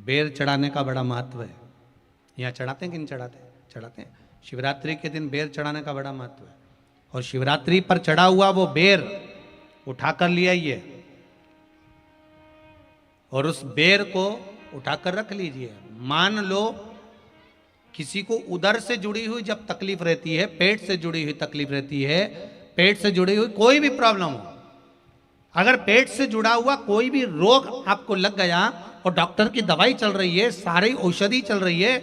बेर चढ़ाने का बड़ा महत्व है। यहाँ चढ़ाते हैं कि नहीं चढ़ाते? चढ़ाते हैं। शिवरात्रि के दिन बेर चढ़ाने का बड़ा महत्व है। और शिवरात्रि पर चढ़ा हुआ वो बेर उठाकर ले आइए और उस बेर को उठाकर रख लीजिए। मान लो किसी को उदर से जुड़ी हुई जब तकलीफ रहती है, पेट से जुड़ी हुई तकलीफ रहती है, पेट से जुड़ी हुई कोई भी प्रॉब्लम हो, अगर पेट से जुड़ा हुआ कोई भी रोग आपको लग गया और डॉक्टर की दवाई चल रही है, सारी औषधि चल रही है,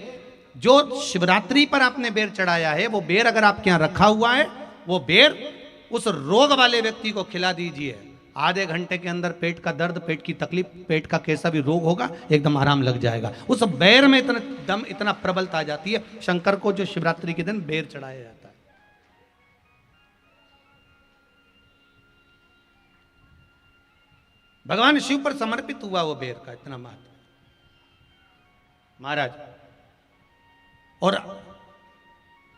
जो शिवरात्रि पर आपने बेर चढ़ाया है वो बेर अगर आपके यहां रखा हुआ है, वो बेर उस रोग वाले व्यक्ति को खिला दीजिए। आधे घंटे के अंदर पेट का दर्द, पेट की तकलीफ, पेट का कैसा भी रोग होगा एकदम आराम लग जाएगा। उस बेर में इतना दम, इतना प्रबलता आ जाती है। शंकर को जो शिवरात्रि के दिन बेर चढ़ाया जाता है। भगवान शिव पर समर्पित हुआ वो बेर का इतना महत्व महाराज। और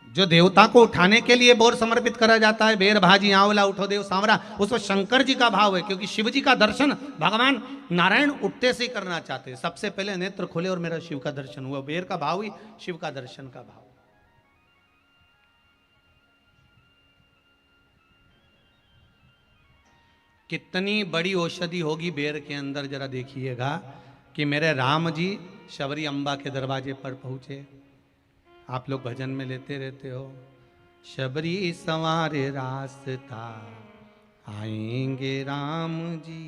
जो देवता को उठाने के लिए बोर समर्पित करा जाता है, बेर भाजी आंवला उठो देव सांवरा, उसमें शंकर जी का भाव है, क्योंकि शिव जी का दर्शन भगवान नारायण उठते से ही करना चाहते हैं। सबसे पहले नेत्र खोले और मेरा शिव का दर्शन हुआ। बेर का भाव ही शिव का दर्शन का भाव। कितनी बड़ी औषधि होगी बेर के अंदर, जरा देखिएगा कि मेरे राम जी शबरी अम्बा के दरवाजे पर पहुंचे। आप लोग भजन में लेते रहते हो, शबरी संवारे रास्ता आएंगे राम जी,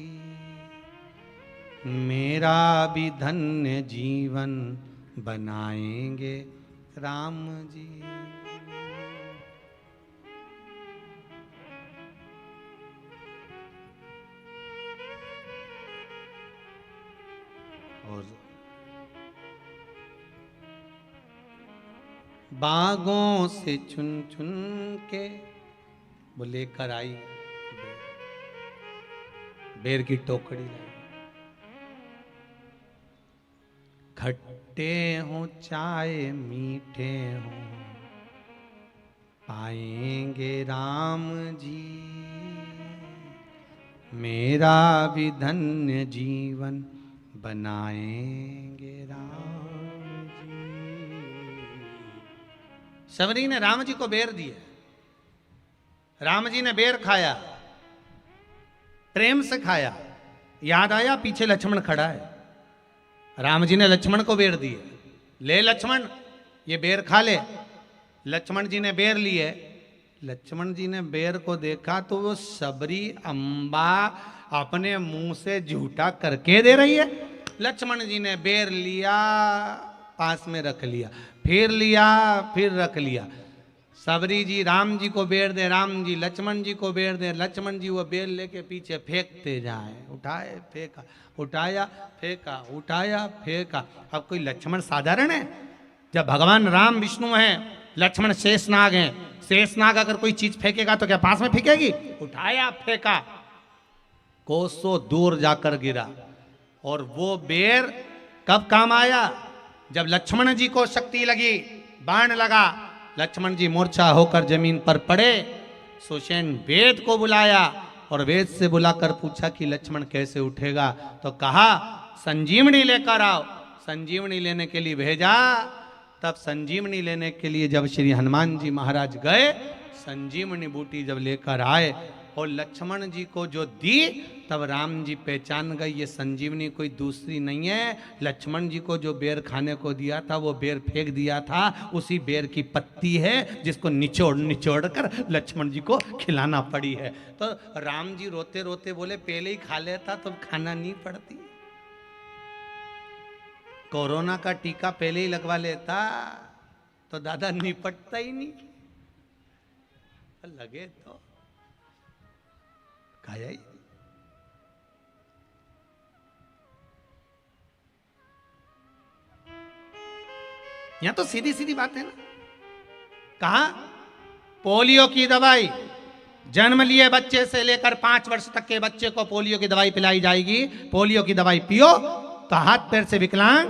मेरा भी धन्य जीवन बनाएंगे राम जी। और बागों से चुन चुन के वो लेकर आई बेर की टोकरी लाई। खट्टे हो चाहे मीठे हो पाएंगे राम जी, मेरा भी धन्य जीवन बनाएंगे राम जी। शबरी ने राम जी को बेर दिया। राम जी ने बेर खाया, प्रेम से खाया। याद आया पीछे लक्ष्मण खड़ा है। राम जी ने लक्ष्मण को बेर दिए। ले लक्ष्मण, ये बेर खा ले। लक्ष्मण जी ने बेर लिए। लक्ष्मण जी ने बेर को देखा तो वो शबरी अम्बा अपने मुंह से झूठा करके दे रही है। लक्ष्मण जी ने बेर लिया, पास में रख लिया, फिर लिया, फिर रख लिया। शबरी जी राम जी को बेर दे, राम जी लक्ष्मण जी को बेर दे, लक्ष्मण जी वो बेर लेके पीछे फेंकते जाए। उठाए फेंका, उठाया फेंका, उठाया फेंका। अब कोई लक्ष्मण साधारण है? जब भगवान राम विष्णु हैं, लक्ष्मण शेषनाग हैं। शेषनाग अगर कोई चीज फेंकेगा तो क्या पास में फेंकेगी? उठाया फेंका, कोसों दूर जाकर गिरा। और वो बेर कब काम आया? जब लक्ष्मण जी को शक्ति लगी, बाण लगा, लक्ष्मण जी मूर्छा होकर जमीन पर पड़े। सुषेण वेद को बुलाया और वेद से बुलाकर पूछा कि लक्ष्मण कैसे उठेगा? तो कहा संजीवनी लेकर आओ। संजीवनी लेने के लिए भेजा। तब संजीवनी लेने के लिए जब श्री हनुमान जी महाराज गए, संजीवनी बूटी जब लेकर आए और लक्ष्मण जी को जो दी, तब राम जी पहचान गए ये संजीवनी कोई दूसरी नहीं है। लक्ष्मण जी को जो बेर खाने को दिया था, वो बेर फेंक दिया था, उसी बेर की पत्ती है जिसको निचोड़ निचोड़ कर लक्ष्मण जी को खिलाना पड़ी है। तो राम जी रोते रोते बोले पहले ही खा लेता तो खाना नहीं पड़ती। कोरोना का टीका पहले ही लगवा लेता तो दादा निपटता ही नहीं। लगे तो खाया ही। यहां तो सीधी सीधी बात है ना। कहा पोलियो की दवाई जन्म लिए बच्चे से लेकर 5 वर्ष तक के बच्चे को पोलियो की दवाई पिलाई जाएगी। पोलियो की दवाई पियो तो हाथ पैर से विकलांग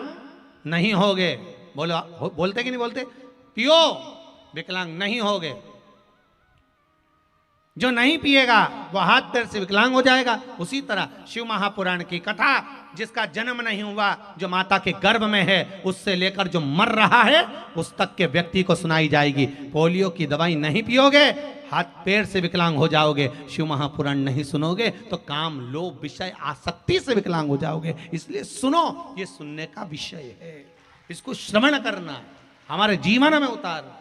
नहीं होगे। बोलो, बोलते कि नहीं बोलते? पियो विकलांग नहीं होगे। जो नहीं पिएगा वो हाथ पैर से विकलांग हो जाएगा। उसी तरह शिव महापुराण की कथा, जिसका जन्म नहीं हुआ, जो माता के गर्भ में है, उससे लेकर जो मर रहा है उस तक के व्यक्ति को सुनाई जाएगी। पोलियो की दवाई नहीं पियोगे, हाथ पैर से विकलांग हो जाओगे। शिव महापुराण नहीं सुनोगे तो काम, लोभ, विषय, आसक्ति से विकलांग हो जाओगे। इसलिए सुनो, ये सुनने का विषय है, इसको श्रवण करना, हमारे जीवन में उतारना,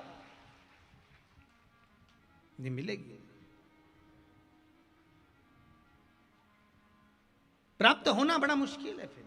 ये मिलेगी। प्राप्त होना बड़ा मुश्किल है। फिर